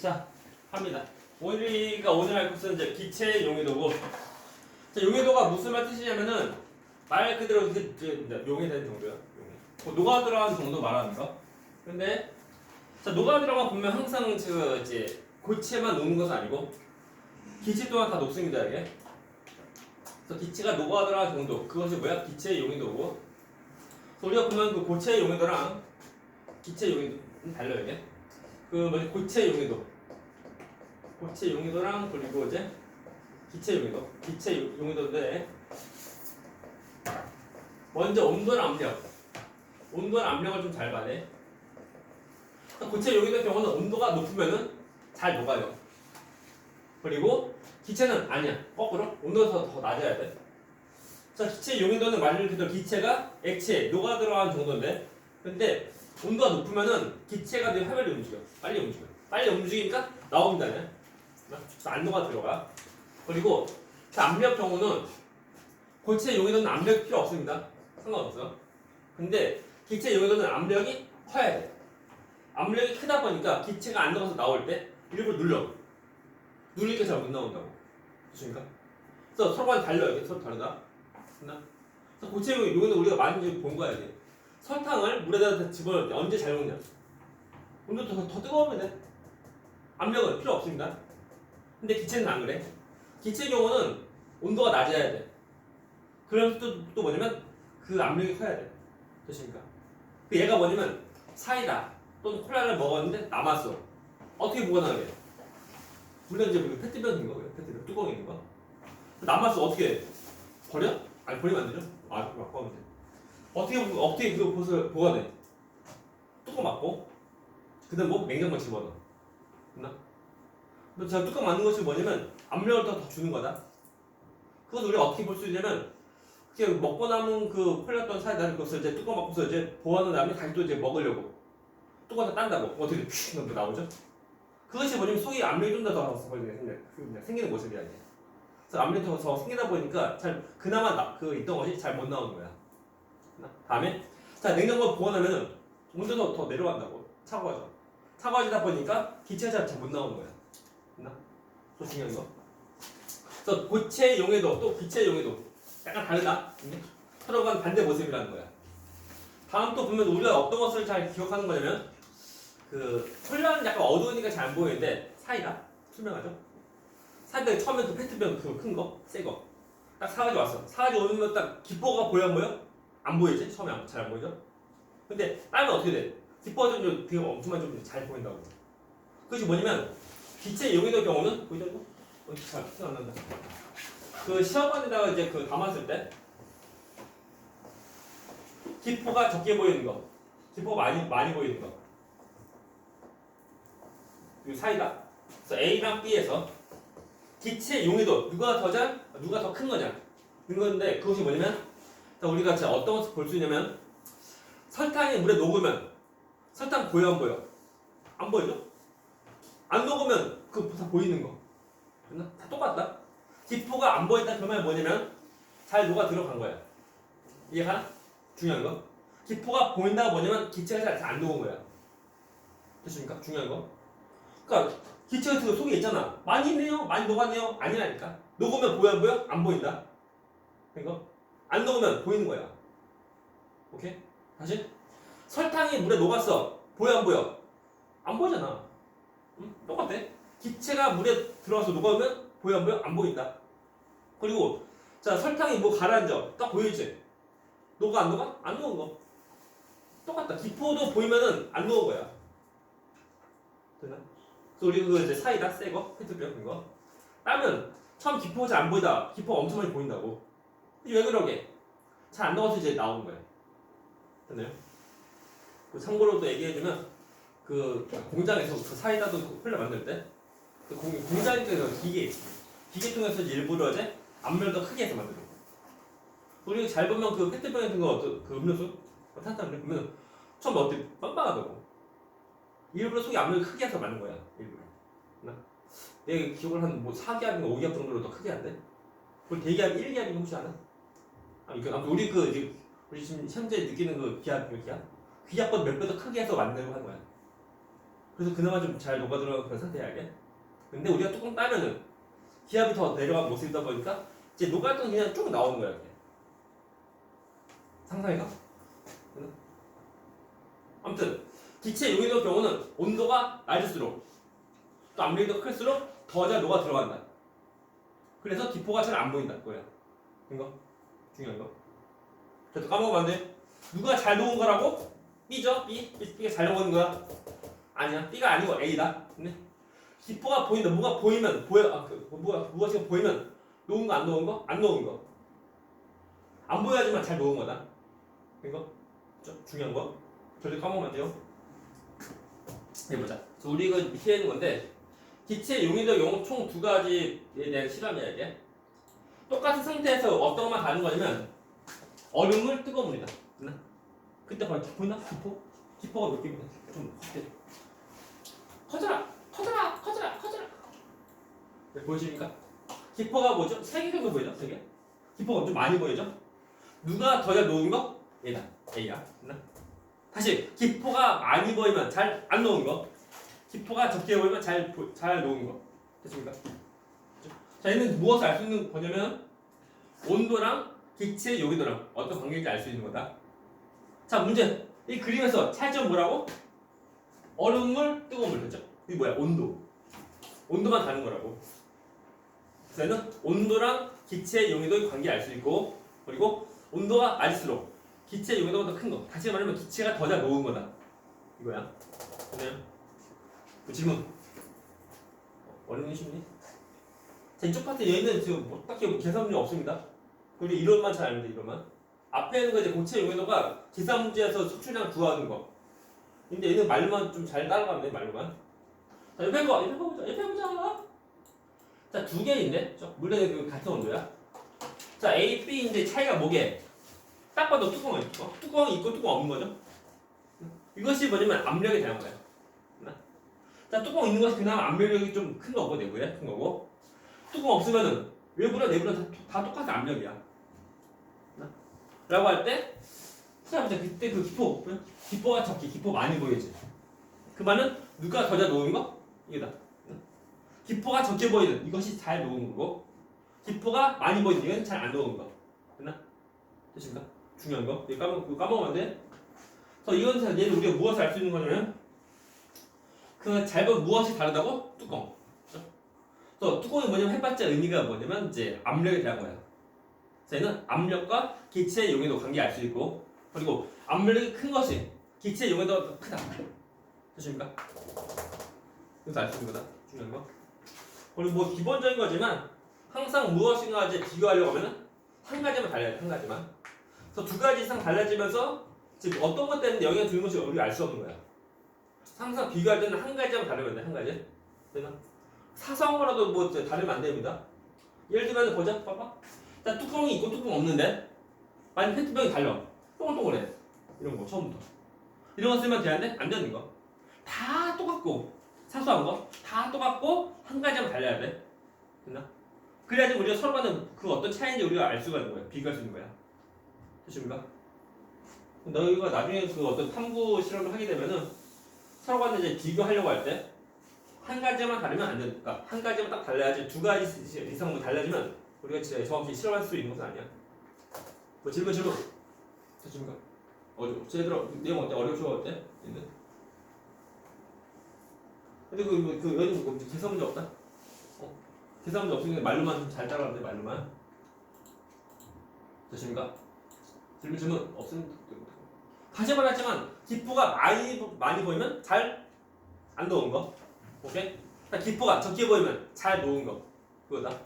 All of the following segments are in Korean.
자, 합니다. 오늘 할 것은 이제 기체의 용해도고, 자, 용해도가 무슨 말 뜻이냐면은 말 그대로 용해되는 정도야. 용해. 녹아 들어간 정도 말하는 거. 근데 자, 녹아 들어가 보면 항상 그 이제 고체만 녹는 것은 아니고 기체 또한 다 녹습니다, 이게. 그래서 기체가 녹아 들어간 정도, 그것이 뭐야? 기체의 용해도고. 그래서 우리가 보면 그 고체의 용해도랑 기체의 용해도는 달라요, 이게. 그 뭐지? 고체 용해도랑 그리고 이제 기체 용해도인데 먼저 온도랑 압력을 좀 잘 봐야 돼. 고체 용해도의 경우는 온도가 높으면은 잘 녹아요. 그리고 기체는 아니야. 거꾸로 온도가 더 낮아야 돼. 자, 기체 용해도는 말 그대로 기체가 액체에 녹아 들어간 정도인데, 근데 온도가 높으면은 기체가 되게 활발히 움직여. 빨리 움직이니까 나옵니다. 그래서 안 녹아 들어가. 그리고 압력 경우는 고체 용해도는 압력이 필요 없습니다. 상관없어. 근데 기체 용해도는 압력이 커야 돼. 압력이 크다 보니까 기체가 안 녹아서 나올 때 일부러 누르니까 잘 못 나온다고. 그렇습니까? 그래서 서로가 달라요. 서로 다르다. 그래서 고체 용해도 우리가 많이 본 거야. 이게. 설탕을 물에다 집어넣을 때 언제 잘 녹냐? 온도 더 뜨거우면 돼. 압력은 필요 없습니다. 근데 기체는 안 그래. 기체의 경우는 온도가 낮아야 돼. 그래서 또 뭐냐면 그 압력이 커야 돼. 됐습니까? 그 얘가 뭐냐면 사이다 또는 콜라를 먹었는데 남았어. 어떻게 보관하게? 물론 이제 페트병 있는 거예요. 페트병 뚜껑 있는 거. 남았어. 어떻게 해? 버려? 아니 버리면 안 되죠? 막 하면 돼. 어떻게 그거 보관해? 뚜껑 막고 그다음 뭐 냉장고에 집어넣어. 됐나? 근데 제가 뚜껑 막는 것이 뭐냐면 압력을 더 주는 거다. 그건 우리가 어떻게 볼 수 있냐면 그냥 먹고 남은 그 콜라 사이다를 그것을 이제 뚜껑 막고서 이제 보관한 다음에 다시 또 이제 먹으려고 뚜껑 다 딴다고 어떻게 휙 나오죠? 그것이 뭐냐면 속에 압력이 좀 더 생기는 모습이 아니야. 그래서 압력이 더 생기다 보니까 잘 그나마 그 있던 것이 잘 못 나오는 거야. 다음에 자 냉장고에 보관하면은 온도가 더 내려간다고 차가워지다 보니까 기체가 잘 못 나오는 거야. 또 중요한 거. 그래서 고체 용해도 또 기체 용해도 약간 다르다. 서로가 반대 모습이라는 거야. 다음 또 보면 우리가 어떤 것을 잘 기억하는 거냐면 그 콜라는 약간 어두우니까 잘 안 보이는데 사이다 투명하죠. 사이다 처음에 그 페트병 그 큰 거, 새 거 딱 사가지고 왔어. 사가지고 오면 딱 기포가 보여 안 보여? 안 보이지? 처음에 잘 안 보이죠? 근데 따면 어떻게 돼? 기포가 좀 되게 엄청나게 좀 잘 보인다고. 그것이 뭐냐면 기체 용해도 경우는 보이죠? 잘 안 난다. 그 시험관에다가 이제 그 담았을 때 기포가 적게 보이는 거, 기포가 많이 보이는 거. 이 사이다. 그래서 A랑 B에서 기체 용해도 누가 더 큰 거냐? 는 건데 그것이 뭐냐면 우리가 어떤 것을 볼 수 있냐면 설탕이 물에 녹으면 설탕 보여 안 보여? 안 보이죠? 안 녹으면 그거 다 보이는 거. 다 똑같다. 기포가 안 보인다 그 말은 뭐냐면 잘 녹아 들어간 거야. 이해가? 중요한 거. 기포가 보인다가 뭐냐면 기체가 잘 안 녹은 거야. 됐습니까? 중요한 거. 그러니까 기체가 그 속에 있잖아. 많이 있네요. 많이 녹았네요. 아니라니까. 녹으면 보여 안 보여? 안 보인다. 이거? 안 녹으면 보이는 거야. 오케이? 다시. 설탕이 물에 녹았어. 보여 안 보여? 안 보이잖아. 응? 똑같아. 기체가 물에 들어가서 녹으면 보여 안 보여? 안 보인다. 그리고 자 설탕이 뭐 가라앉아. 딱 보이지? 녹아 안 녹아? 안 녹은 거. 똑같다. 기포도 보이면은 안 녹은 거야. 됐나? 그래서 우리 그 이제 사이다 새거 페트병 이거 따면 처음 기포가 잘 안 보이다. 기포가 엄청 많이 보인다고. 왜 그러게? 잘 안 녹아서 이제 나오는 거야. 됐나요? 그 참고로 또 얘기해주면 그 공장에서 그 사이다도 콜라 만들 때 그 공장에서 기계 통해서 일부러 이제 압력을 더 크게 해서 만들어. 우리 잘 보면 그 페트병 같은 거 그 음료수 탄탄한데 보면 처음에 어때 빵빵하다고. 일부러 속에 압력을 크게 해서 만든 거야. 일부러. 내가 기억을 한 뭐 4기압인가 5기압 정도로 더 크게 한대. 그걸 대기압 1기압이 혹시 아나? 아무튼 우리 우리 지금 현재 느끼는 그 기압보다 몇 배 더 크게 해서 만들고 하는 거야. 그래서 그나마 좀 잘 녹아들어가는 그런 상태야 이게. 근데 우리가 뚜껑 따면은 기압이 더 내려가는 모습이다 보니까 이제 녹았던 그냥 쭉 나오는 거야 이렇게. 상상해가? 아무튼 기체 용해도 경우는 온도가 낮을수록 또 압력이 더 클수록 더 잘 녹아 들어간다. 그래서 기포가 잘 안 보인다 그거야. 이거 중요한 거. 그래도 까먹으면 안 돼. 누가 잘 녹은 거라고? B죠? B가 잘 녹은 거야? 아니야. B가 아니고 A다. 근데 기포가 보인다. 뭐가 보이면 뭐가 지금 보이면 녹은 거 안 녹은 거? 안 녹은 거. 안 보여야지만 잘 녹은 거다. 이거 중요한 거. 절대 까먹으면 안 돼요. 해보자. 그래서 우리 이거 밑에 있는 건데 기체 용해도 경우 총 두 가지에 대한 실험이야 이게. 똑같은 상태에서 어떤 것만 다른 거냐면 얼음을 뜨거운 물이다. 그때 보이나? 기포가 몇 개입니다. 좀 커져라. 네, 보이십니까? 기포가 뭐죠? 3개 정도 보이죠? 3개? 기포가 좀 많이 보이죠? 누가 더 잘 녹은 거? 얘다. A야. 다시 기포가 많이 보이면 잘 안 녹은 거. 기포가 적게 보이면 잘 녹은 거. 됐습니까? 자, 얘는 무엇을 알 수 있는 거냐면 온도랑 기체 용해도랑 어떤 관계인지 알 수 있는 거다. 자, 문제. 이 그림에서 차이점 뭐라고? 얼음물, 뜨거운 물 됐죠? 이게 뭐야? 온도만 다른 거라고. 그래서 얘는 온도랑 기체 용해도의 관계를 알 수 있고, 그리고 온도가 낮을수록 기체 용해도가 더 큰 거. 다시 말하면 기체가 더 잘 녹은 거다. 이거야. 됐나요? 그 질문. 어렵니 쉽니? 자, 이쪽 파트 얘는 지금 뭐 딱히 계산 문제 없습니다. 그리고 이론만 잘 알면 돼. 이론만. 앞에 있는 거 이제 고체 용해도가 계산 문제에서 속출량 구하는 거. 근데 얘는 말로만 좀 잘 따라가면 돼. 말로만. 자, 옆에 보자. 자, 두 개인데, 물론 그 같은 온도야. 자, A, B 인데 차이가 뭐게? 딱 봐도 뚜껑이야. 뚜껑이 있고 뚜껑 없는 거죠. 이것이 뭐냐면 압력에 대한 거예요. 자, 뚜껑 있는 것이 그나마 압력이 좀 큰 거고, 내부에 큰 거고. 뚜껑 없으면은 외부랑 내부랑 다 똑같은 압력이야. 라고 할 때, 자, 그때 그 기포가 적게, 기포 많이 보이지. 그 말은 누가 더 잘 녹은 거? 이거다. 기포가 적게 보이는 이것이 잘 녹은 거고, 기포가 많이 보이는 이건 잘 안 녹은 거. 됐나? 됐습니까? 중요한 거. 이거 까먹으면 안 돼. 그래서 이건 얘는 우리가 무엇을 알 수 있는 거냐면, 그 잘 보면 무엇이 다르다고? 뚜껑. 또 뚜껑이 뭐냐면 해봤자 의미가 뭐냐면 이제 압력에 대한 거야. 그래서 얘는 압력과 기체 용해도 관계 알 수 있고, 그리고 압력이 큰 것이 기체 용해도가 더 크다. 됐습니까? 이것도 알 수 있는 거다. 중요한 거. 그리고 뭐 기본적인 거지만 항상 무엇인가 이제 비교하려고 하면은 한 가지만 달라야 돼. 한 가지만. 그래서 두 가지 이상 달라지면서 지금 어떤 것 때문에 영향을 주는 것이 우리가 알 수 없는 거야. 항상 비교할 때는 한 가지만 다르면 돼. 한 가지. 되나? 사소한거라도 뭐 다르면 안 됩니다. 예를 들면 보자. 봐봐. 자, 뚜껑이 있고 뚜껑 없는데 만약 페트병이 달려. 동글동글해. 이런 거 처음부터. 이런 거 쓰면 되는데 안 되는 거. 다 똑같고 사소한 거 다 똑같고 한 가지만 달라야 돼. 됐나? 그래야지 우리가 서로 간에 그 어떤 차이인지 우리가 알 수가 있는 거야. 비교할 수 있는 거야. 됐습니까? 너희가 나중에 그 어떤 탐구 실험을 하게 되면은 서로 간에 이제 비교하려고 할 때 한 가지만 다르면 안 되니까 한 가지만 딱 달라야지 두 가지 이상 달라지면 우리가 진짜 정확히 실험할 수 있는 것은 아니야. 뭐 질문. 됐습니까? 쟤들아 내용 어때? 어렵죠? 어때? 근데 여기 계산 문제 없다? 계산 문제 없으니까 말로만 좀 잘 따라가면 돼. 말로만. 됐습니까? 질문 없으면 다시 말했지만 기포가 많이 보이면 잘 안 녹은 거. 오케이? 기포가 적게 보이면 잘 녹은 거. 그거다.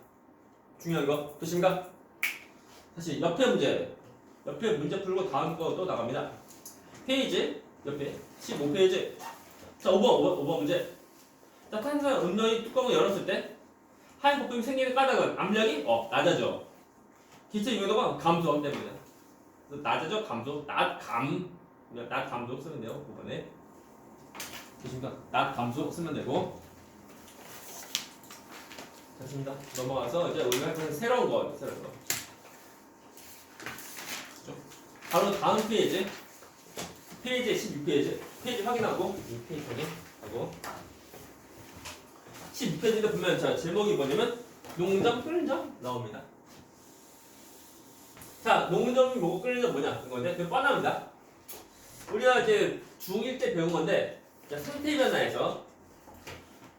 중요한 거. 됐습니까? 다시 옆에 문제 풀고 다음 거 또 나갑니다. 페이지 옆에 15페이지. 자, 5번 문제. 자, 탄산 음료의 뚜껑을 열었을 때 하얀 거품이 생기는 까닭은 압력이 낮아져. 기체 용해도가 감소 때문이다. 낮아져, 감소, 낮 감소 쓰면 돼요. 5번에. 됐습니까? 낮 감소 쓰면 되고. 됐습니다. 넘어가서 이제 우리가 할 새로운 거. 바로 다음 페이지 16페이지 페이지 확인하고 이 페이지 확인하고 있고 12페이지에 보면 자 제목이 뭐냐면 농점 끓는 점 나옵니다. 자 농점이 뭐고 끓는 점 뭐냐 이건데 그 뻔합니다. 우리가 이제 중1 때 배운 건데 자 상태 변화에서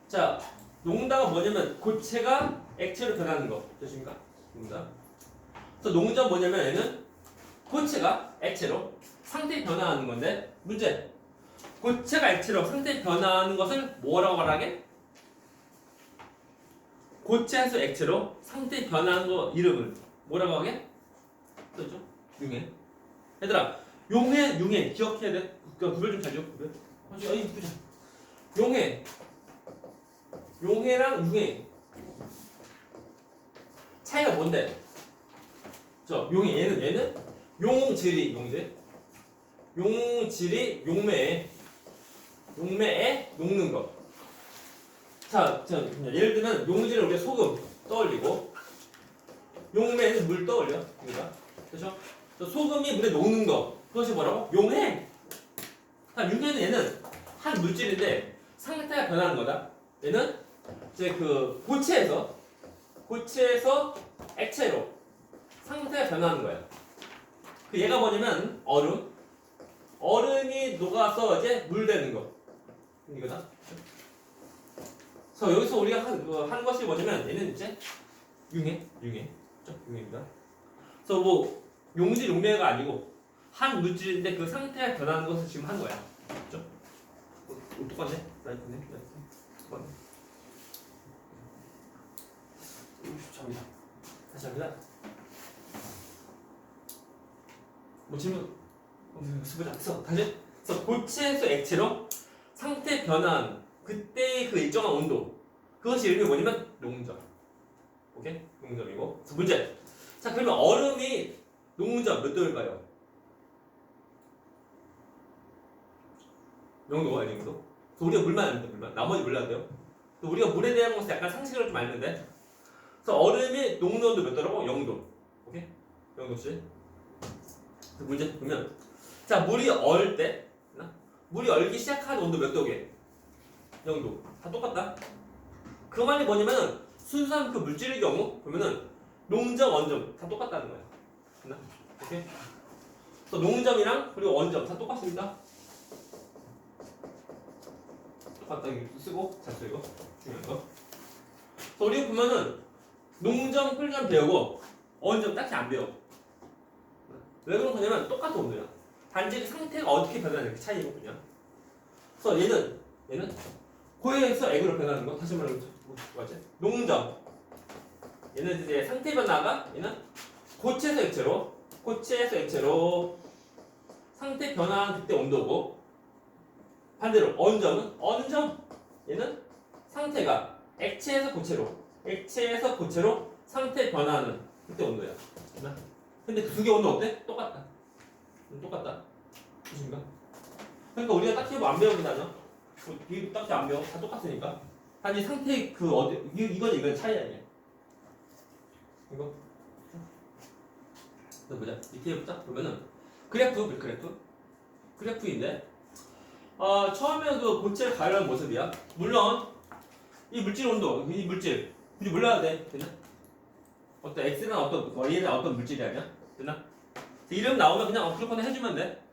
자 농다가 뭐냐면 고체가 액체로 변하는 거 되십니까? 농다. 그래서 농점 뭐냐면 얘는 고체가 액체로 상태 변화하는 건데 문제 고체가 액체로 상태 변화하는 것을 뭐라고 말하게? 고체에서 액체로 상태 변화하는 거 이름을 뭐라고 하게? 써있죠? 융해. 얘들아 용해, 융해 기억해야 돼. 구별 좀 잘줘. 구별. 이거 보자. 용해, 용해랑 융해 차이가 뭔데? 저 용해 얘는 용질이 용질이 용매에 녹는 거. 자 예를 들면 용질은 우리가 소금 떠올리고 용매는 물 떠올려. 그렇죠? 소금이 물에 녹는 거 그것이 뭐라고? 용해. 융해는 얘는 한 물질인데 상태가 변하는 거다. 얘는 이제 그 고체에서 액체로 상태가 변하는 거야. 그 얘가 뭐냐면 얼음이 녹아서 이제 물 되는 거 이거다. 그래서 여기서 우리가 한 것이 뭐냐면 얘는 이제 융해입니다. 그래서 뭐 용질 용매가 아니고 한 물질인데 그 상태가 변하는 것을 지금 한 거야. 그렇죠? 똑같네. 똑같네. 저기다. 다시 합니다. 뭐 질문 수고자 써 다시. 그래서 고체에서 액체로 상태 변화한 그때의 그 일정한 온도 그것이 이름이 뭐냐면 농점. 오케이? 농점이고. 그래서 문제. 자 그러면 얼음이 농점 몇 도일까요? 0도 아니 0도. 우리가 물만 아는데 물만. 나머지 몰라도 돼요. 우리가 물에 대한 것은 약간 상식을 좀 알는데. 그래서 얼음이 녹는 온도 몇 도라고? 0도. 오케이? 0도씩. 문제 보면 자 물이 물이 얼기 시작하는 온도 몇 도게? 0도. 다 똑같다. 그 말이 뭐냐면 순수한 그 물질의 경우 보면은 농점, 원점 다 똑같다는 거야. 오케이? 그래서 농점이랑 그리고 원점 다 똑같습니다. 똑같다. 이거 쓰고 잘 쓰고 중요한 거. 그래서 우리 보면은 농점, 끓점 배우고 원점 딱히 안 배워. 왜 그런 거냐면 똑같은 온도야. 단지 그 상태가 어떻게 변하는 그 차이거든요. 그래서 얘는 고에서 액으로 변하는 거. 다시 말하면 뭐지? 농점. 얘는 이제 상태 변화가 얘는 고체에서 액체로 상태 변화한 그때 온도고 반대로 언점 얘는 상태가 액체에서 고체로 상태 변화하는 그때 온도야. 근데 그 두 개 온도 어때? 똑같다. 무슨가? 그러니까 우리가 딱히 뭐 안 배웁니다죠. 이거 딱히 안 배워. 다 똑같으니까. 단지 상태 그 어디 이건 차이 아니야. 이거. 또 보자. 밑에 보자. 보면은 그래프인데 처음에 그 고체를 가열한 모습이야. 물론 이 물질 온도, 이 물질 굳이 몰라도 돼. 됐나? 어떤 X는 어떤 Y는 어떤 물질이 아니야? 됐나? 이름 나오면 그냥 그렇거나 해주면 돼.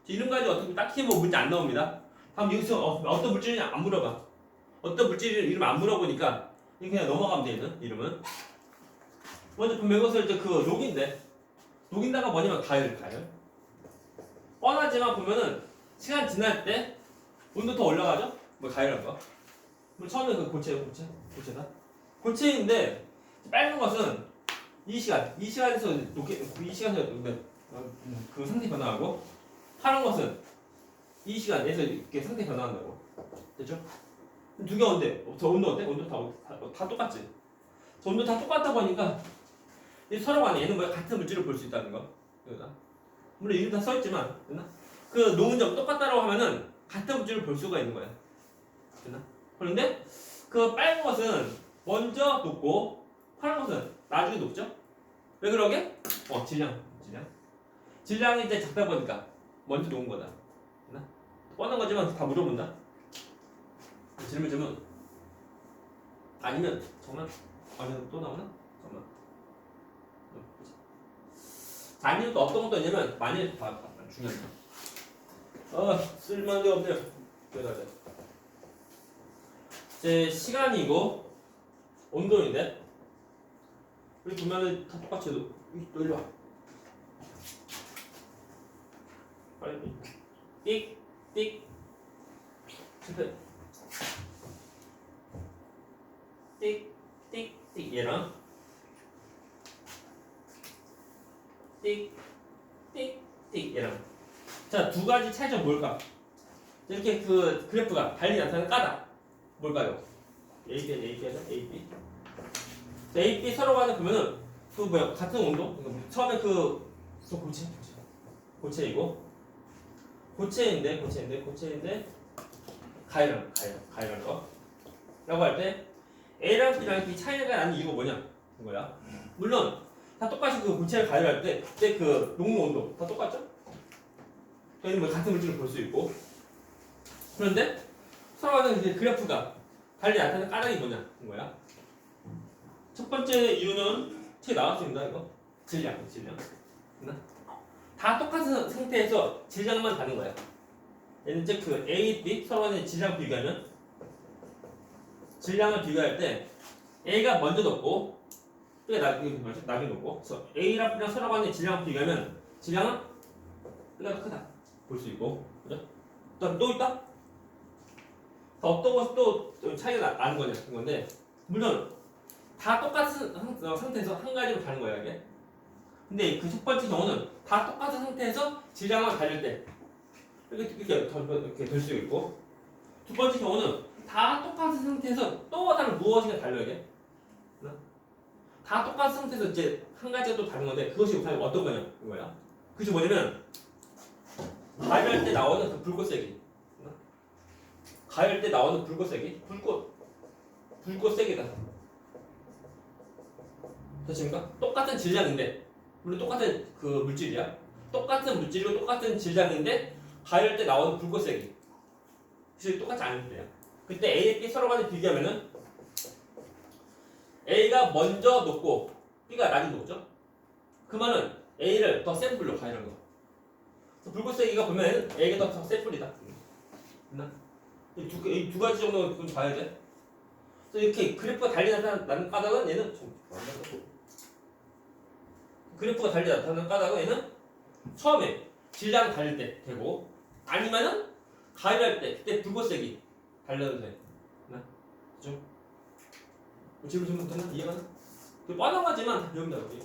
이름 가지고 어떻게 딱히 뭐 문제 안 나옵니다. 다음 여기서 어떤 물질이냐 안 물어봐. 어떤 물질 이름 안 물어보니까 그냥 넘어가면 돼. 얘는 이름은. 먼저 보면 이것을 이제 그 녹인다가 뭐냐면 가열. 뻔하지만 보면은 시간 지날 때 온도 더 올라가죠? 뭐 가열한 거. 처음에 그 고체다. 고체인데 빨간 것은 이 시간에서 그 상태 변화하고 파란 것은 이 시간에서 이렇게 상태 변화한다고. 됐죠? 두 개 온대. 저 온도 어때? 온도 다 똑같지. 저 온도 다 똑같다 보니까 서로 간에 얘는 뭐 같은 물질을 볼 수 있다는 거. 여기다. 물론 이름 다 써있지만 됐나? 그 녹은 점 똑같다라고 하면은 같은 물질을 볼 수가 있는 거야. 됐나? 그런데 그 빨간 것은 먼저 녹고 파란 것은 나중에 녹죠? 왜 그러게? 질량이 이제 작다 보니까 먼저 녹은 거다. 됐나? 뻔한 거지만 다 물어본다. 질문. 아니면 정말 아니면 또 나오나? 잠깐만. 자, 아니면 또 어떤 것도 있냐면 만일 중요한 거. 쓸만한 게 없네요. 그래가자. 이제 시간이고 온도인데 우리 보면은 다 똑같이 너 일로 와. 빨리 띡 실패. 띡 얘랑 띡 얘랑. 자, 두 가지 차이점 뭘까? 이렇게 그 그래프가 달리 나타나는 까다 뭘까요? A, B. 자, A, B 서로 간에 보면은 그 뭐야 같은 온도. 처음에 그 고체이고 고체인데 가열한 거. 라고 할 때 A랑 B랑 B 차이가 나는 이유가 뭐냐? 이거야. 물론 다 똑같이 그 고체를 가열할 때 그때 그 녹는 온도 다 똑같죠? 저희는 뭐 같은 물질을 볼 수 있고. 그런데 서로 간에 이제 그래프가 달리 나타나는 까닭이 뭐냐? 이거야. 첫 번째 이유는 책 나왔습니다. 이거 질량. 다 똑같은 상태에서 질량만 다른 거야. 얘는 이제 그 A, B 서로 간의 질량 비교하면 질량을 비교할 때 A가 먼저 높고 B가 나중에 높고 그래서 A랑 B랑 서로 간의 질량을 비교하면 질량은 B가 크다 볼 수 있고 그죠? 또 있다? 어떤 것이 또 차이가 나는 거냐 이건데 물론 다 똑같은 상태에서 한 가지로 다른 거야 이게. 근데 그 첫 번째 경우는 다 똑같은 상태에서 질량만 다를 때 이렇게 될 수 있고 두 번째 경우는 다 똑같은 상태에서 또 다른 무엇인가 달라 이게. 다 똑같은 상태에서 이제 한 가지가 또 다른 건데 그것이 과연 어떤 거냐 이거야. 그것이 뭐냐면 가열할 때 나오는 그 불꽃색이. 가열할 때 나오는 불꽃색이 불꽃색이다. 되십니까? 똑같은 질량인데 물론 똑같은 그 물질이야. 똑같은 물질이고 똑같은 질량인데 가열할 때 나오는 불꽃색이 그것이 똑같지 않을 때야. 그때 A, B 서로 간에 비교하면은 A가 먼저 높고 B가 나중에 높죠? 그 말은 A를 더 센 불로 가열한 거. 그래서 불꽃색이가 보면 A가 더 센 불이다. 이 두 가지 정도 좀 봐야 돼. 그래서 이렇게 그래프가 달리 나타나는 까닭은 얘는 그래프가 달리 나타나는 까닭은 얘는 처음에 질량 달릴 때 되고 아니면은 가열할 때 그때 불꽃색이 달려도 돼. 그죠? 질문 좀 됐나? 이해가나? 뻔한 거지만 다 배운다 여기.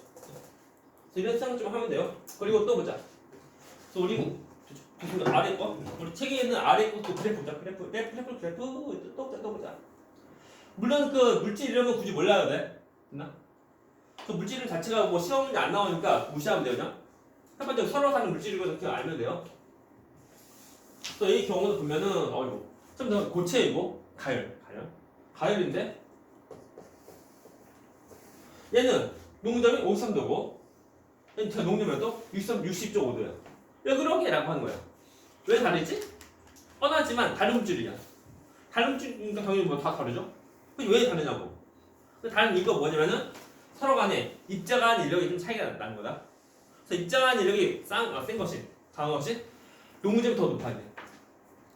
이런 생각 좀 하면 돼요. 그리고 또 보자. 그래서 우리 아래 거 우리 책에 있는 아래 것도 그래프 보자. 그래프 또 보자. 물론 그 물질 이름은 굳이 몰라야 돼. 됐나? 그 물질 이름 자체가 뭐 시험이 안 나오니까 무시하면 돼요 그냥. 첫 번째 서로 사는 물질이거든 그냥 알면 돼요. 또 이 경우는 보면은 좀 더 고체이고 가열인데 얘는 농점이 53도고 얘는 저 농점에도 60.5도야. 왜 그러게라고 하는 거야. 왜 다르지? 뻔하지만 다른 물질이야. 다른 물질이니까 당연히 뭐 다 다르죠? 왜 다르냐고. 다른 이유가 뭐냐면은 서로 간에 입자 간 인력이 좀 차이가 나는 거다. 그래서 입자 간 인력이 센 것이 강한 것이 농점이 더 높아야 돼.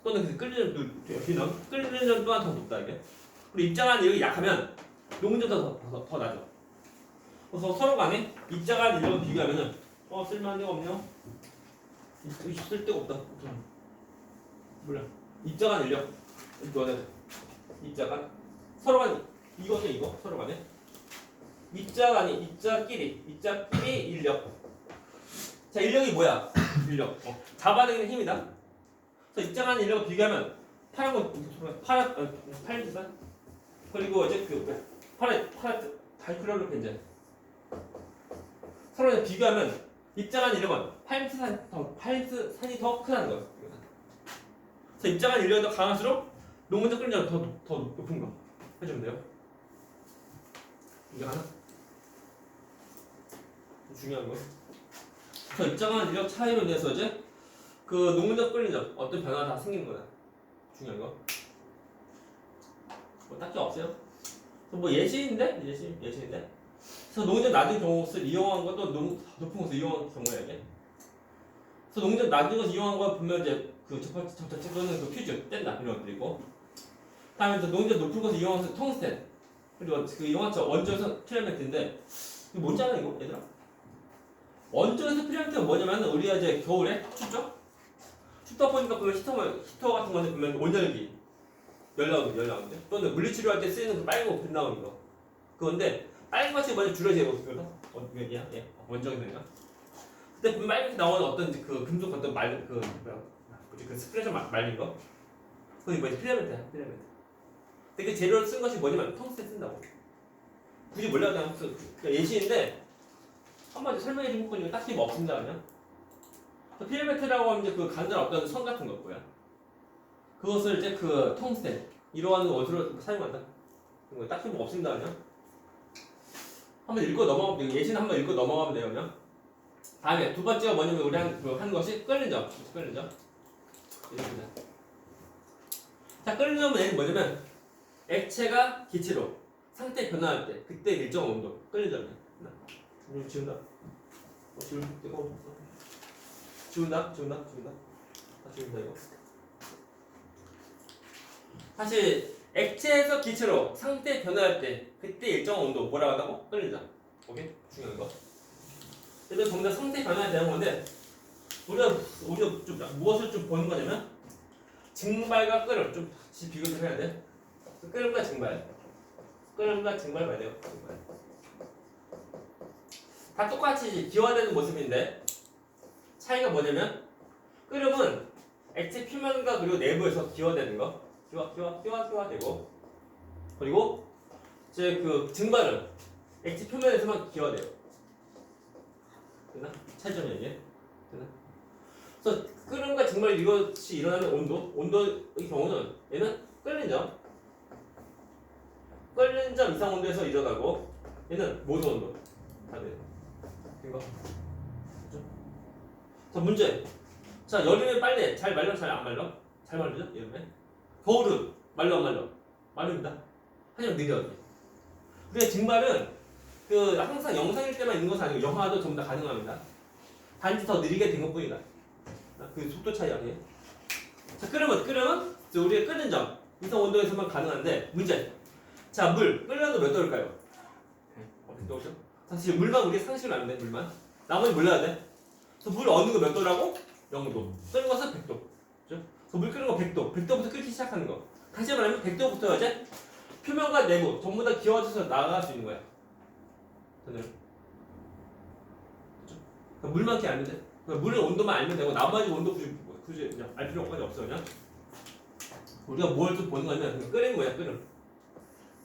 또는 끓는 또한 더 높다 이게. 그리고 입자 간 인력이 약하면 농점이 더 나죠. 그래서 서로 간에 입자 간 인력을 비교하면은 쓸만한 데가 없네요. 쓸 데가 없다. 몰라. 입자 간 인력 입자 간 서로 간 이거죠 이거 서로 간에 입자끼리 인력. 자 인력이 뭐야? 인력 잡아내는 힘이다. 그래서 입자 간 인력을 비교하면 파란 그리고 이제 그 파란 다이크로르 벤젠 서로 비교하면 입자 간 인력은 파렌트산이 더 크다는 거예요. 그래서 입자 간 인력이 더 강할수록 농문적 끓는 더 높은 거 해주면 돼요. 이게 하나 중요한 거. 그래서 입자 간 인력 차이로 인해서 이제 그 농문적 끓는 점 어떤 변화가 다 생기는 거다. 중요한 거. 뭐 딱히 없어요. 뭐 예시인데? 예시인데? 그래서 농전 낮은 경우를 이용한 것도 높은 것을 이용한 경우야 이게. 그래서 농전 낮은 것을 이용한 거 보면 이제 그 접착제거는 그 퓨즈 뗀다 이런 것도 있고. 다음에 또 농전 높은 것을 이용한 것은 텅스텐. 그리고 그 이용한 원적에서 필라멘트인데 이거 뭔지 알아 이거 얘들아? 원적에서 필라멘트가 뭐냐면 우리가 이제 겨울에 춥죠? 춥다 보니까 보면 히터 같은 거는 보면 온열기 열나오는데 또는 물리치료할 때 쓰이는 그 빨간 거 빛 나오는 거 그건데 빨간 것이 먼저 줄여져요. 그래서 어디야? 예, 원적인가? 그때 보면 빨갛게 나오는 어떤 그 금속 어떤 그 스프레셔 말린 거 그게 뭐지? 필라멘트야 필라멘트. 근데 그 재료를 쓴 것이 뭐냐면 텅스텐 쓴다고. 굳이 몰라도 그냥 예시인데 한번 설명해 준 거니까 딱히 뭐 없습니다 그냥. 필라멘트라고 하면 이제 그 간단한 어떤 선 같은 거 뭐야? 그것을 이제 그 텅스텐 이러한 원소로 사용한다. 딱히 뭐 없습니다 그냥. 한번 읽고 넘어가면 돼요. 예시는 한번 읽고 넘어가면 돼요 그냥. 다음에 두 번째가 뭐냐면 우리 한 것이 끓는 점. 끓는 점. 이렇습니다. 자 끓는 점은 얘는 뭐냐면 액체가 기체로 상태 변화할 때 그때 일정 온도 끓는 점이야. 이거 지운다. 지울 때가 없어. 지운다 이거. 사실 액체에서 기체로 상태 변화할 때 그때 일정 온도 뭐라고 한다고? 끓는다. 오케이? 중요한 거. 그래서 전부 다 상태 변화에 대한 건데 우리가 좀 무엇을 좀 보는 거냐면 증발과 끓음 좀 같이 비교를 해야 돼. 끓음과 증발 봐야 돼요. 증발. 다 똑같이 기화되는 모습인데 차이가 뭐냐면 끓음은 액체 표면과 그리고 내부에서 기화되는 거 기화되고 그리고 이제 그 증발은 액체 표면에서만 기화돼요. 됐나? 차이점이 이게 됐나? 그래서 끓음과 증발 이것이 일어나는 온도의 경우는 얘는 끓는 점 이상 온도에서 일어나고 얘는 모수 온도 다 돼요. 이거 그렇죠? 자 문제. 자 여름에 빨래 잘 말려 잘 안 말려? 잘 말리죠 여름에. 겨울은 말려 안 말려? 마릅니다. 하지만 느려. 우리가 증발은 그 항상 영상일 때만 있는 것은 아니고 영화도 전부 다 가능합니다. 단지 더 느리게 된 것뿐이다. 그 속도 차이 아니에요? 자 끓으면 우리가 끓는 점 이상 온도에서만 가능한데 문제. 자 물 끓는 도 몇 도일까요? 100도죠. 사실 물만 우리 상식으로 아는데 물만 나머지 몰라야 돼. 그래서 물 어느 거 몇 도라고? 0도. 끓는 것은 100도. 그죠? 물 끓는 거 100도부터 끓기 시작하는 거. 다시 말하면 100도부터 이제 표면과 내부 전부 다 기워져서 나갈 수 있는 거야. 그죠? 물만큼 알면 돼. 물의 온도만 알면 되고 나머지 온도 굳이 그냥 알 필요까지 없어 그냥. 우리가 뭘 좀 보는 거냐면 그냥 끓이는 거야 끓음.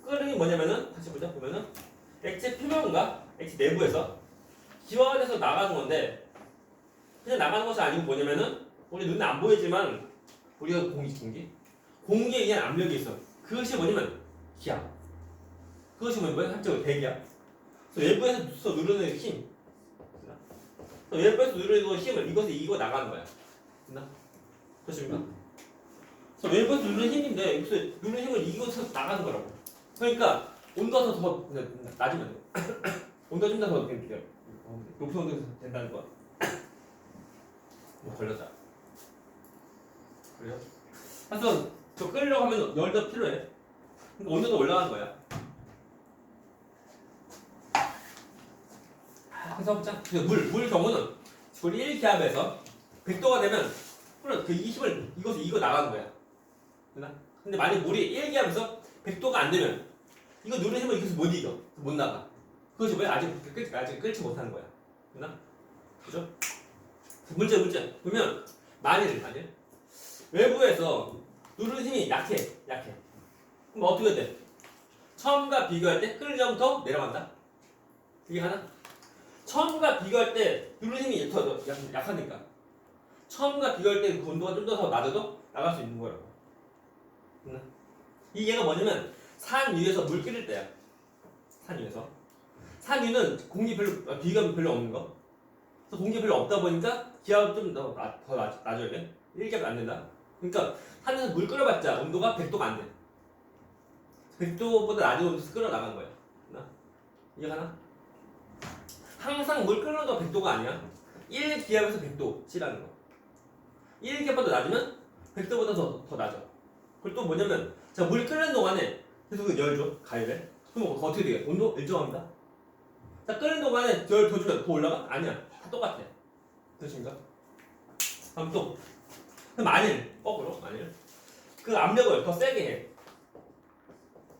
끓음이 뭐냐면은 다시 보자 보면은 액체 표면과 액체 내부에서 기화가 돼서 나가는 건데 그냥 나가는 것이 아니고 뭐냐면은 우리 눈에 안 보이지만 우리가 공기에 의한 압력이 있어. 그것이 뭐냐면 기압. 그것이 뭐야? 한쪽으로 대기압. 그래서 외부에서 누르는 힘. 외부에서 누르는 힘을 이거 나가는 거야. 됐나? 그렇습니까? 그래서 외부에서 누르는 힘인데 여기서 누르는 힘을 이것에서 나가는 거라고. 그러니까 온도가 더 낮으면 돼. 온도가 좀 더 높은 온도에서 된다는 거야. 뭐 걸렸다. 그래요? 그래서 저 끓이려고 하면 열도 필요해. 그러니까 온도도 올라가는 거야. 그래서 보자. 물 경우는 우리 1기압에서 100도가 되면 그 힘을 이거 나가는 거야. 됐나? 근데 만약 물이 1기압에서 100도가 안 되면 이거 누르는 힘을 이것을 못 이겨. 못 나가. 그것이 왜 아직 끓지 못하는 거야. 됐나? 그죠? 문제. 보면 만일 외부에서 누르는 힘이 약해. 그럼 어떻게 돼? 처음과 비교할 때 끓는 점부터 내려간다. 이게 하나? 처음과 비교할 때 누르는 힘이 더 약하니까 처음과 비교할 때 그 온도가 좀 더 낮아도 나갈 수 있는 거라고. 이 얘가 뭐냐면 산 위에서 물 끓일 때야. 산 위는 비교가 별로 없는 거. 그래서 공기 별로 없다 보니까 기압이 좀 더 낮아야 돼. 1기압이 안 된다. 그러니까 산에서 물 끓여봤자 온도가 100도가 안 돼. 100도보다 낮은 온도에서 끓여나간 거야. 이해가나? 항상 물 끓는 거 100도가 아니야. 1기압에서 100도치라는 거. 1기압보다 낮으면 100도보다 더 낮아. 그리고 또 뭐냐면 자, 물 끓는 동안에 계속 열 줘. 가열해. 그럼 어떻게 되게? 온도 일정합니다. 자, 끓는 동안에 열 더 주면 더 올라가? 아니야. 다 똑같아. 되십니까? 그럼 또 만일 만일 그 압력을 더 세게 해.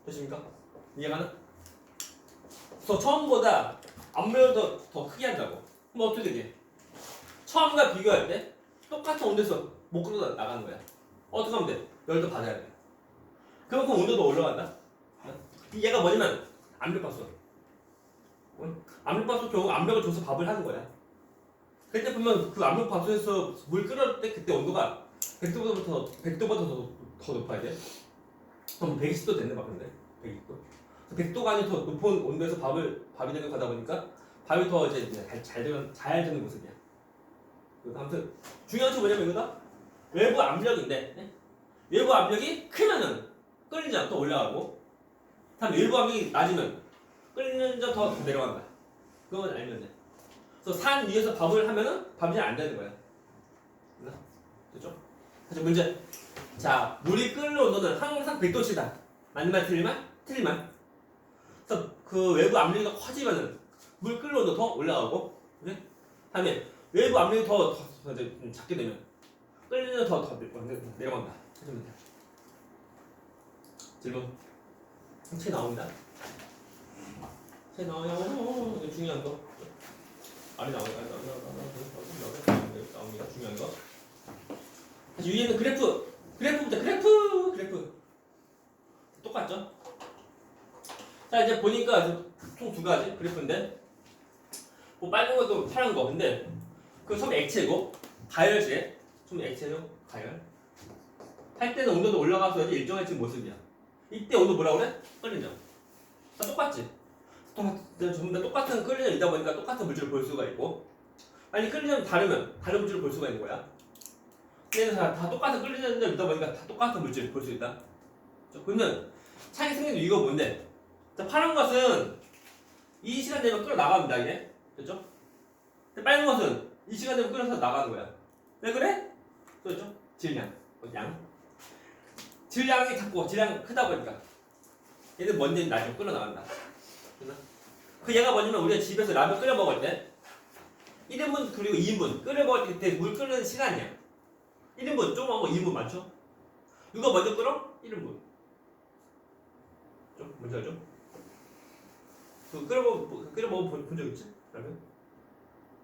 되십니까? 이해가나? 더 처음보다 압력을 더 크게 한다고. 그럼 어떻게 되게? 처음과 비교할 때 똑같은 온도에서 못 끌어 나가는 거야. 어떻게 하면 돼? 열도 받아야 돼. 그만큼 온도도 올라간다. 얘가 뭐냐면 압력밥솥. 압력밥솥 경우 압력을 줘서 밥을 하는 거야. 그때 보면 그 압력밥솥에서 물 끓을 때 그때 온도가 100도보다 더 높아야 돼. 그럼 120도 됐네 막 근데 120도. 100도가 아닌 더 높은 온도에서 밥이 되는 거다 보니까 밥이 더 이제 잘 되는 모습이야. 그래서 아무튼 중요한 게 뭐냐면 이거다. 외부 압력인데 외부 압력이 크면은 끓는 점 더 올라가고, 다음 외부 압력이 낮으면 끓는 점 더 내려간다. 그건 알면 돼. 그래서 산 위에서 밥을 하면은 밥이 잘 안 되는 거야. 됐죠? 다시 문제. 자, 물이 끓는 온도는 항상 100도치다. 맞는 말 틀린 말? 틀린 말. 그래서 그 외부 압력이 더 커지면은 물 끓는 온도 더 올라가고, 그래? 다음에 외부 압력이 더 작게 되면 끓는 더 내려간다. 해주면 돼. 질문. 책 나옵니다. 책 나와요. 이거 중요한 거. 아래 나옵니다. 중요한 거. 다시 위에는 그래프부터 그래프. 똑같죠? 자, 이제 보니까 총 두 가지 그래프인데, 뭐 빨간 것도 파란 거. 근데 그 처음 액체고 가열시에 좀 액체요 가열. 할 때는 온도도 올라가서 일정해진 모습이야. 이때 온도 뭐라 그래? 끓는 점. 다 똑같지? 전부 다 똑같은 끓는 점이다 보니까 똑같은 물질을 볼 수가 있고, 아니 끓는 점이 다르면 다른 물질을 볼 수가 있는 거야. 얘는 다 똑같은 끓는 점이다 보니까 다 똑같은 물질을 볼 수 있다. 그러면 차이 생기는 이유가 뭔데? 자, 파란 것은 이 시간 되면 끓어 나갑니다. 이게 됐죠? 빨간 것은 이 시간 되면 끓여서 나가는 거야. 왜 그래? 그렇죠? 질량, 질량이 작고 질량 크다 보니까 얘는 먼저 나중에 끓어 나간다. 그 얘가 뭐냐면 우리가 집에서 라면 끓여 먹을 때 1인분 그리고 2인분 끓여 먹을 때 그때 물 끓는 시간이야. 1인분 조그만 거 2인분 많죠? 누가 먼저 끓어? 1인분. 좀 뭔지 알죠? 그 끓여 먹어 본 적 있지? 라면?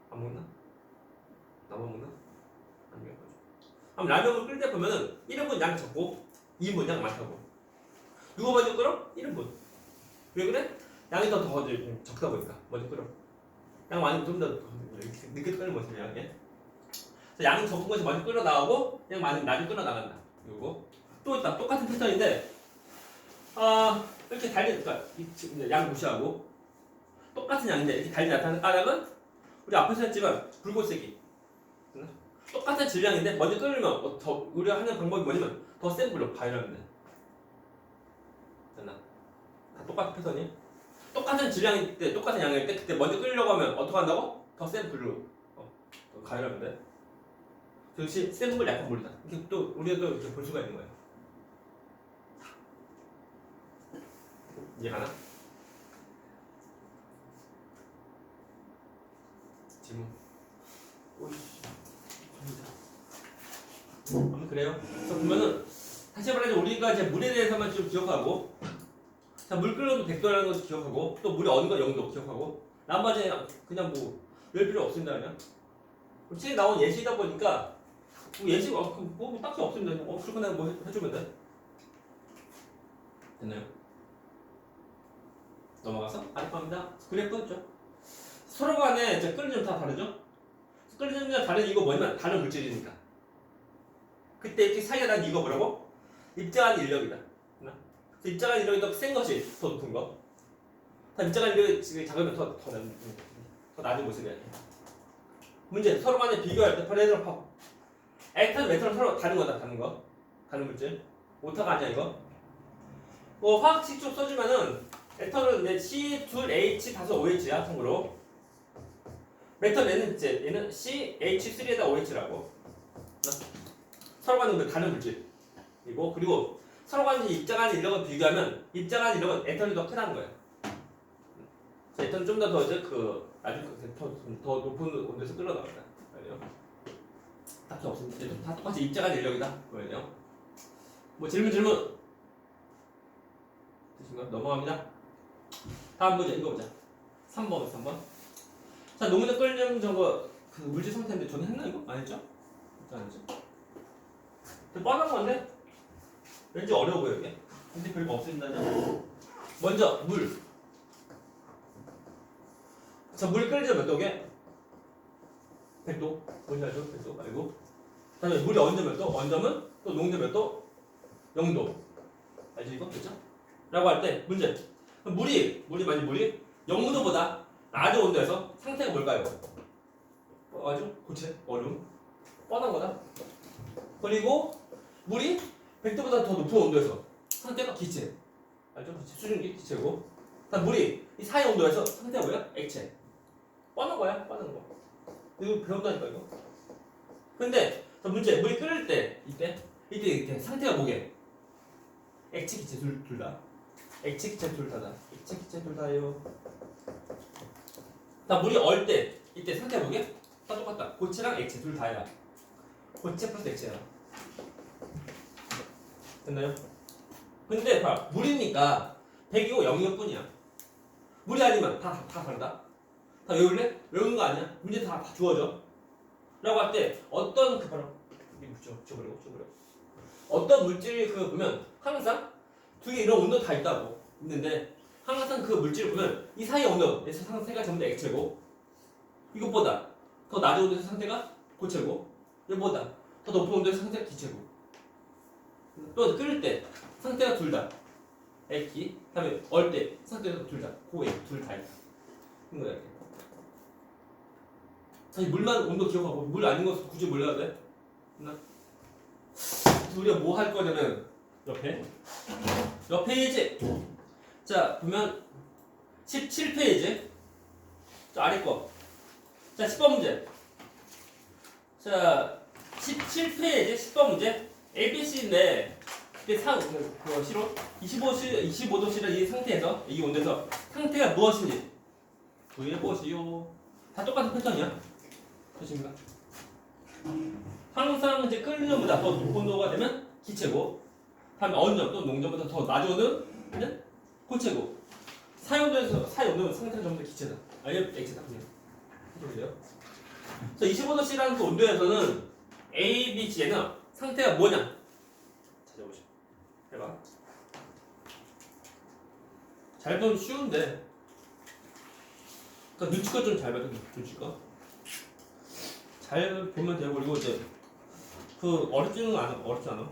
안 먹나? 나만 먹나? 안 먹는 거죠. 그럼 라면을 끓일 때 보면은 1인분 양 적고 2인분 양 많다고. 누가 먼저 끓어? 1인분. 왜 그래? 양이 더 적다 보니까 먼저 끓어. 양 많이 좀 더 늦게 끓는 모습이야. 양이 적은 것이 먼저 끓어 나오고 양 많이 나중에 끓어 나간다. 그리고 또 있다. 똑같은 패턴인데 이렇게 달리 그러니까 양 무시하고 똑같은 양인데 이렇게 달리 나타나는 까닭은 우리 앞에서 했지만 붉은색이 똑같은 질량인데 먼저 끓으면 더 우리가 하는 방법이 뭐냐면 더 센 불로 가열하면 돼. 됐나? 다 똑같은 패턴이. 똑같은 질량일 때, 똑같은 양일 때 그때 먼저 끓이려고 하면 어떻게 한다고? 더 센 불로 가열하면 돼. 역시 센 불, 약한 불이다. 이렇게 또 우리가 또 이렇게 볼 수가 있는 거예요. 이해가나? 질문. 그래요. 그래서 보면은 다시 말해서 우리가 이제 물에 대해서만 좀 기억하고, 자, 물 끓여도 100도라는 것도 기억하고, 또 물이 어느 거 0도 기억하고, 나머지 그냥 외울 필요 없습니다. 그냥 책에 나온 예시다 보니까 예시 뭐 딱히 없습니다. 그렇구나 뭐 해주면 돼. 됐나요? 넘어가서 아랫방입니다. 그래프 있죠. 서로 간에 이제 끓는 점 다 다르죠. 끓는 점 다른 이거 뭐냐면 다른 물질이니까. 그때 이렇게 사이가 난 이거 뭐라고? 입자한 인력이다. 입자간 인력이 더 센 것이 더 높은 거. 입자간 인력이 작으면 더 낮은 모습이야. 문제 서로 간에 비교할 때 예를 액탄, 메탄은 서로 다른 거다. 다른 거. 다른 물질. 오타가 아니야 이거. 뭐 화학식 좀 써주면은 에터는 이제 C2H5OH야 참고로. 메탄 얘는 CH3에다 OH라고. 서로 간의 다른 물질이고 그리고 서로 간의 입자간 인력을 비교하면 입자간 인력은 에탄이 더 크다는 거야. 에탄은 좀 더 이제 아주 더 높은 온도에서 끌어나온다. 알죠? 딱히 없습니다. 다 똑같이 입자간 인력이다. 그거예요. 뭐 질문. 되신가? 넘어갑니다. 다음 문제 읽어보자. 3번. 자, 농도 끓는 저거 그 물질 상태인데 저는 했나 이거? 안 했죠? 안 했죠? 뻔한 건데 왠지 어려워 보여 이게. 근데 별거 없습니다요. 먼저 물. 자, 물 끓이자 몇 도게? 100도. 뭔지 알죠? 100도 말고. 다음에 물이 언제 몇 도? 언제면 또 농도 몇 도? 0도. 알죠 이거? 그렇죠? 라고 할 때 문제. 물이 만약 물이 0도보다 낮은 온도에서 상태가 뭘까요? 아주 고체, 얼음. 뻔한 거다. 그리고 물이 100도보다 더 높은 온도에서 상태가 기체. 알죠? 수증기 기체고. 다음 물이 이 사이 온도에서 상태가 뭐야? 액체. 뻔한 거야, 뻔한 거. 이거 배운다니까 이거. 근데 문제, 물이 끓을 때 이때 상태가 뭐게? 액체, 기체 둘 다. 액체, 기체 둘 다다. 액체, 기체 둘 다예요. 자, 물이 얼 때 이때 상태가 뭐게? 다 똑같다. 고체랑 액체 둘 다야. 고체 플러스 액체야. 됐나요? 근데 봐, 물이니까 100이고 0이고 뿐이야. 물이 아니면 다 다르다. 다 외울래? 외우는 거 아니야? 문제 다 주어져. 라고 할 때 어떤 바로 이게 붙여버려. 어떤 물질이 보면 항상 두 개 이런 온도 다 있다고 있는데 항상 그 물질을 보면 이 사이 온도에서 상태가 전부 다 액체고 이것보다 더 낮은 온도에서 상태가 고체고 이것보다 더 높은 온도에서 상태가 기체고 또 끓일 때 상태가 둘 다 액기 그다음에 얼 때 상태가 둘 다 고액 둘 다 있다. 이런 거야. 사실 물만 온도 기억하고 물 아닌 거 굳이 몰라도 돼? 우리가 뭐 할 거냐면 옆에 페이지 자 보면 17페이지 자 아래 거 자 10번 문제 자 17페이지 10번 문제 ABC인데 그때 그거 실호 25도씨라 이 상태에서 이 온도에서 상태가 무엇인지 구해보시오. 다 똑같은 패턴이야. 되십니까? 항상 이제 끓는 점보다 더 높은 온도가 되면 기체고, 다음에 어느 점 또 농점보다 더 낮은 온도는 고체고, 사이 온도는 상태가 전부 다 기체다. 아니면 액체다. 그냥 해볼게요. 자, 25도씨라는 그 온도에서는 A, B, C에는 상태가 뭐냐? 찾아보시오. 해봐. 잘 보면 쉬운데. 그러니까 눈치껏 좀 잘 봐도 눈치껏. 잘 보면 되고 그리고 이제 어렵지는 않아. 어렵지 않아.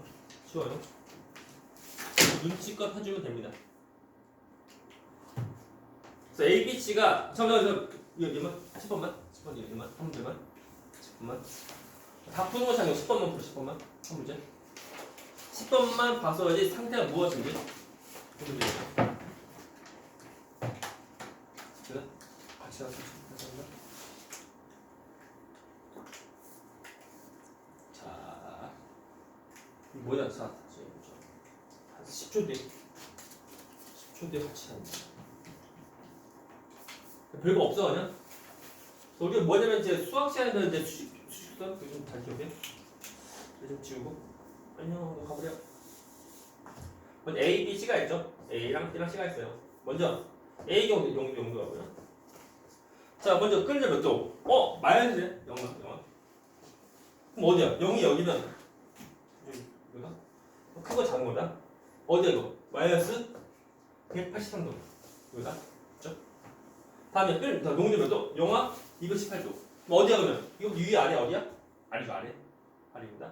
쉬워요. 눈치껏 해주면 됩니다. 그래서 A, B, C가 잠깐만 얘만 10번만 얘만 한 문제만 10번만 다 푸는 것이 아니고 10번만 풀어 10번만 한 문제 10번만 봐서야지 상태가 무엇인지 한 문제 같이 하자. 자 뭐야 10초 뒤에 같이 하는 거야. 별거 없어 그냥. 우리가 뭐냐면 이제 수학 시간에는 이제 수식선 좀 잘 기억해. 좀 지우고. 안녕 가버려. 먼저 A, B, C가 있죠. A랑 B랑 C가 있어요. 먼저 A 경우 용도하고요. 자 먼저 끓는 몇 도? 마이너스네. 0. 그럼 어디야? 0이 여기면 여기가 크고 작은 거다. 어디야 이거? 마이너스 183도. 여기다. 다음에 농도 몇 도? 영하 218도. 어디야 그러면? 이거 위에 아래 어디야? 아래죠 아래. 아래입니다.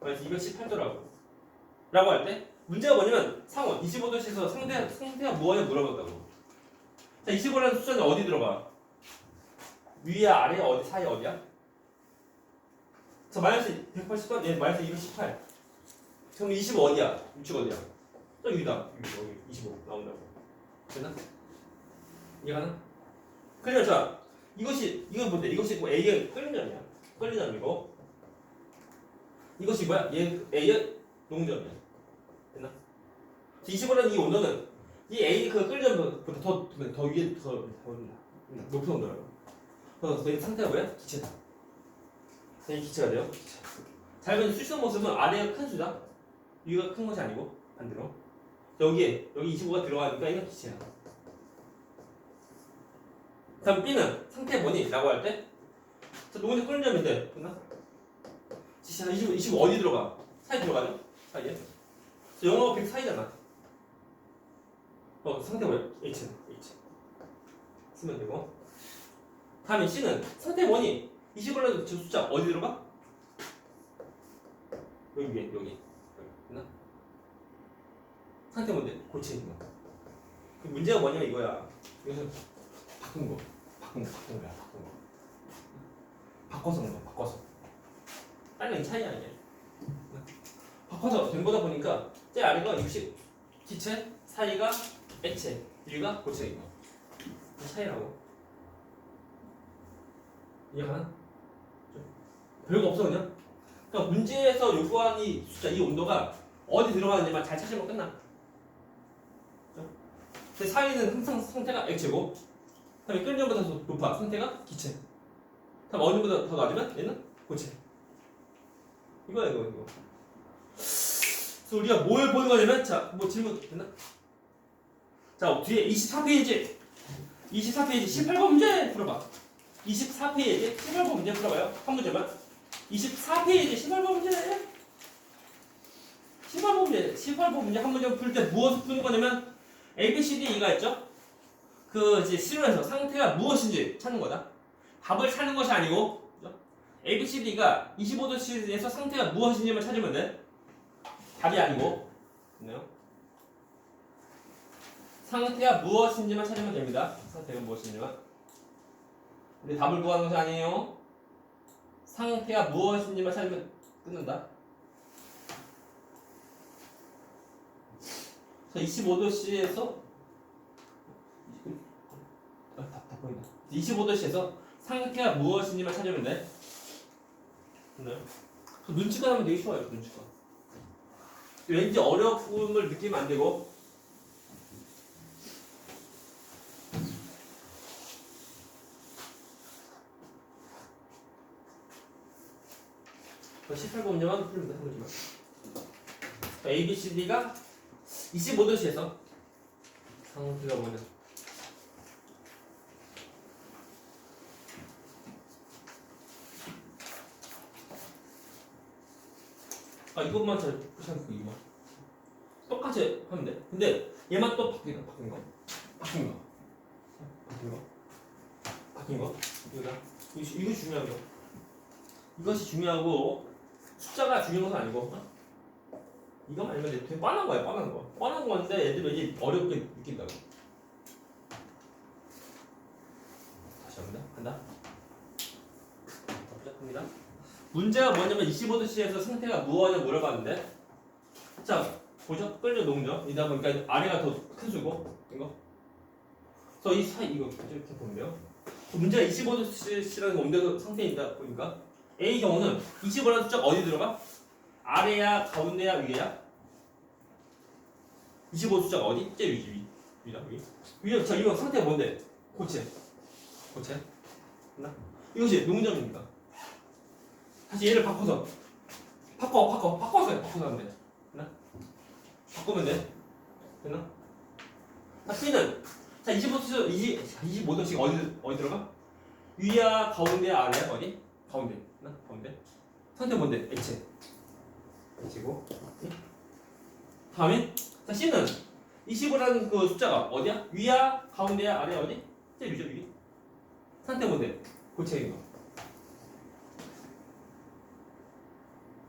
그래서 218도라고. 라고 할 때 문제가 뭐냐면 상온 25도씨에서 상태가 뭐냐 물어본다고. 자 25라는 숫자는 어디 들어가? 위에 아래 어디 사이 어디야? 자 마이너스 180도 얘 마이너스 218. 그럼 25 어디야? 위치가 어디야? 저 여기다 여기 25 나온다고. 됐나? 이해가나? 그래서 자 이건 뭔데? 이것이 뭐 A의 끌림점이야. 끌림점이고 이것이 뭐야? 얘 A의 농점이야. 됐나? 25라는 이 온도는 이 A 그 끌림점보다 더 위에 더 높은 온도라고. 그래서 내 상태가 뭐야? 기체다. 이 기체가 돼요. 잘 보면 수시의 모습은 아래가 큰 수다. 위가 큰 것이 아니고 반대로. 여기 25가 들어가니까 이건 기체야. 다음 B는 상태 뭐니? 라고 할 때 농점 끌림점인데 됐나? 지시한 25 어디 들어가? 사이 들어가죠? 사이에. 영어가 100 사이잖아. 상태 뭐야? H 쓰면 되고. 다음에 C는 상태 뭐니? 25라도 저 숫자 어디 들어가? 여기 위에 여기 됐나? 상태 뭔데? 고치는 거. 그 문제가 뭐냐면 이거야. 여기서 바꾼 거야. 바꿔서 넣는 거. 바꿔서. 빨리 차이야 이게. 바꿔서 된 거다 보니까 제 아래가 60 기체, 사이가 액체, 위가 고체인 거. 그 차이라고. 이해가나? 별거 없어 그냥. 그러니까 문제에서 요구한 이 숫자, 이 온도가 어디 들어가는지만 잘 찾으면 끝나. 근데 사이는 항상 상태가 액체고, 그다음에 끌림점보다 더 높아 상태가 기체. 다음 어디보다 더 낮으면 얘는 고체. 이거야 이거. 그래서 우리가 뭘 보는 거냐면 자, 뭐 질문 됐나? 자 뒤에 24페이지 18번 문제 풀어봐. 24페이지 18번 문제 풀어봐요. 한 문제만. 24페이지 18번 문제. 18번 문제 한 문제 풀 때 무엇을 푸는 거냐면 A, B, C, D, E가 있죠? 그 이제 실론에서 상태가 무엇인지 찾는 거다. 답을 찾는 것이 아니고 A, B, C, D가 25도씨에서 상태가 무엇인지만 찾으면 돼. 답이 아니고. 됐나요? 상태가 무엇인지만 찾으면 됩니다. 상태가 무엇인지만. 근데 답을 구하는 것이 아니에요. 상태가 무엇인지만 찾으면 끝난다. 25도씨에서 다 보인다. 25도씨에서 상태가 무엇인지만 찾으면 돼. 됐나요? 눈치가 하면 되게 쉬워요. 눈치가. 왠지 어려움을 느끼면 안 되고. 18번 문제만 풀면 한 거지만. A, B, C, D가 25도씨에서 상태가 뭐냐? 이것만 잘 생각해. 이거 똑같이 하면 돼. 근데 얘만 또 바뀐 거. 이거 중요한 거. 이것이 중요하고 숫자가 중요한 건 아니고. 이거만 알면 돼. 되게 뻔한 거야. 뻔한 건데 애들이 이제 어렵게 느낀다고. 다시 간다. 시작합니다. 문제가 뭐냐면 25도씨에서 상태가 무엇이냐 물어봤는데, 자 보죠. 끌려 농점 이다 보니까 아래가 더 큰 수고 이거. 그래서 이 사이 이거 이렇게 보는데요. 문제가 25도씨라는 온도 상태이다 보니까 A 경우는 25라는 숫자가 어디 들어가? 아래야, 가운데야, 위에야? 25 숫자가 어디? 제일 위다 위. 자 이거 상태가 뭔데? 고체. 됐나? 이것이 농점입니다. 다시 얘를 바꿔서 하면 돼. 됐나? 바꾸면 돼. 됐나? 자 B는 자 25도씩 어디 들어가? 위야, 가운데야, 아래야? 어디? 가운데. 됐나? 가운데. 상태 뭔데? 액체고. 다음에 자 C는 25라는 그 숫자가 어디야? 위야, 가운데야, 아래야? 어디? 제일 위죠 여기. 상태 뭔데? 고체인 거.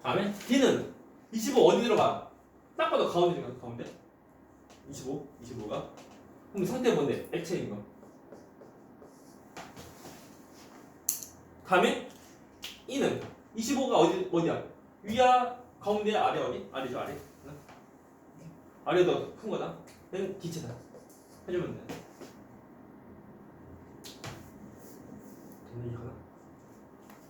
다음에 D는 25 어디 들어가? 딱 봐도 가운데 들어가. 가운데. 25가. 그럼 상태 뭔데? 액체인 거. 다음에 E는 25가 어디야? 위야, 가운데야, 아래 어디? 아래죠 아래. 아래도 큰 거다. 그냥 기체다. 해주면 돼. 됐니 하나?